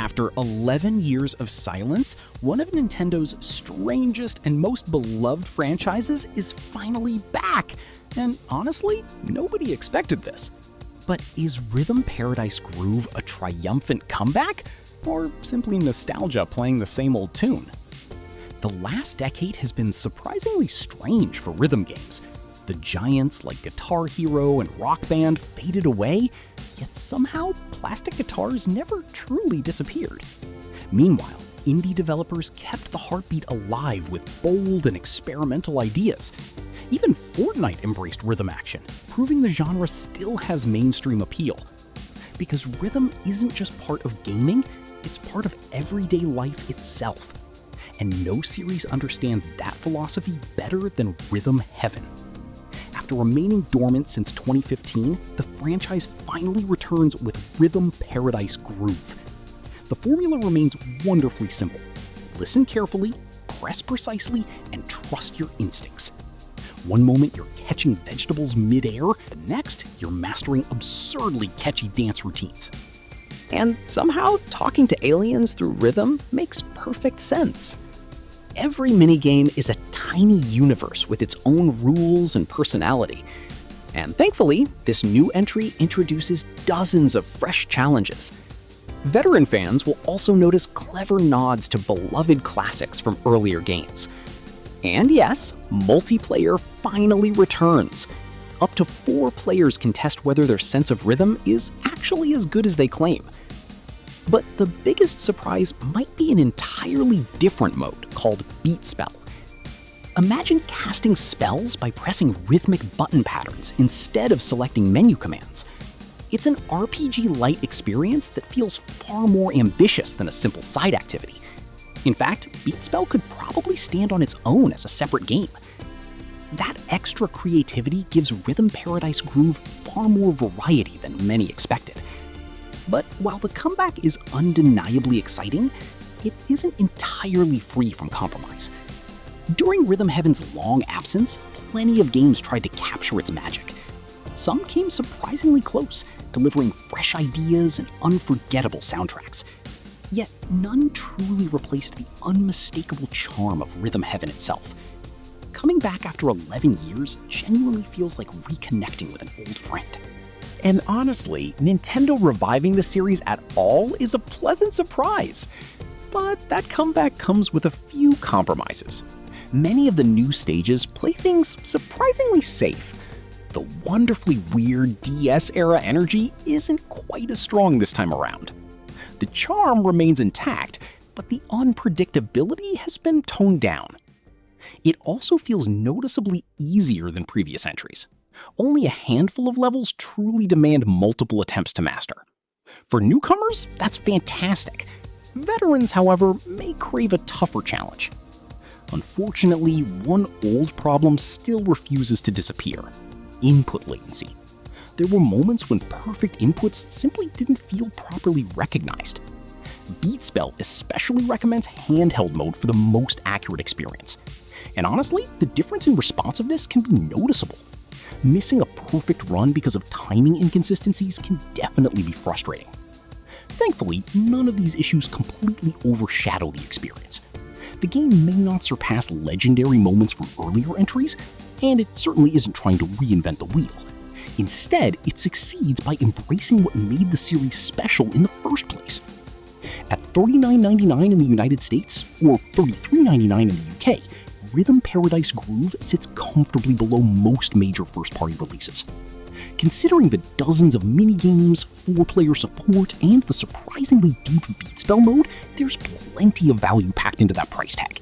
After 11 years of silence, one of Nintendo's strangest and most beloved franchises is finally back. And honestly, nobody expected this. But is Rhythm Paradise Groove a triumphant comeback? Or simply nostalgia playing the same old tune? The last decade has been surprisingly strange for rhythm games. The giants like Guitar Hero and Rock Band faded away, yet somehow plastic guitars never truly disappeared. Meanwhile, indie developers kept the heartbeat alive with bold and experimental ideas. Even Fortnite embraced rhythm action, proving the genre still has mainstream appeal. Because rhythm isn't just part of gaming, it's part of everyday life itself. And no series understands that philosophy better than Rhythm Heaven. After remaining dormant since 2015, the franchise finally returns with Rhythm Paradise Groove. The formula remains wonderfully simple. Listen carefully, press precisely, and trust your instincts. One moment you're catching vegetables mid-air, the next you're mastering absurdly catchy dance routines. And somehow, talking to aliens through rhythm makes perfect sense. Every minigame is a tiny universe with its own rules and personality. And thankfully, this new entry introduces dozens of fresh challenges. Veteran fans will also notice clever nods to beloved classics from earlier games. And yes, multiplayer finally returns. Up to 4 players can test whether their sense of rhythm is actually as good as they claim. But the biggest surprise might be an entirely different mode called Beatspell. Imagine casting spells by pressing rhythmic button patterns instead of selecting menu commands. It's an RPG-light experience that feels far more ambitious than a simple side activity. In fact, Beatspell could probably stand on its own as a separate game. That extra creativity gives Rhythm Paradise Groove far more variety than many expected. But while the comeback is undeniably exciting, it isn't entirely free from compromise. During Rhythm Heaven's long absence, plenty of games tried to capture its magic. Some came surprisingly close, delivering fresh ideas and unforgettable soundtracks. Yet none truly replaced the unmistakable charm of Rhythm Heaven itself. Coming back after 11 years genuinely feels like reconnecting with an old friend. And honestly, Nintendo reviving the series at all is a pleasant surprise. But that comeback comes with a few compromises. Many of the new stages play things surprisingly safe. The wonderfully weird DS-era energy isn't quite as strong this time around. The charm remains intact, but the unpredictability has been toned down. It also feels noticeably easier than previous entries. Only a handful of levels truly demand multiple attempts to master. For newcomers, that's fantastic. Veterans, however, may crave a tougher challenge. Unfortunately, one old problem still refuses to disappear: input latency. There were moments when perfect inputs simply didn't feel properly recognized. Beatspell especially recommends handheld mode for the most accurate experience. And honestly, the difference in responsiveness can be noticeable. Missing a perfect run because of timing inconsistencies can definitely be frustrating. Thankfully, none of these issues completely overshadow the experience. The game may not surpass legendary moments from earlier entries, and it certainly isn't trying to reinvent the wheel. Instead, it succeeds by embracing what made the series special in the first place. At $39.99 in the United States, or $33.99 in the UK, Rhythm Paradise Groove sits comfortably below most major first-party releases. Considering the dozens of minigames, 4-player support, and the surprisingly deep Beatspell mode, there's plenty of value packed into that price tag.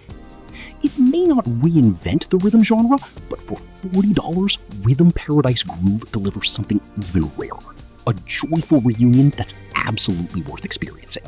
It may not reinvent the rhythm genre, but for $40, Rhythm Paradise Groove delivers something even rarer: a joyful reunion that's absolutely worth experiencing.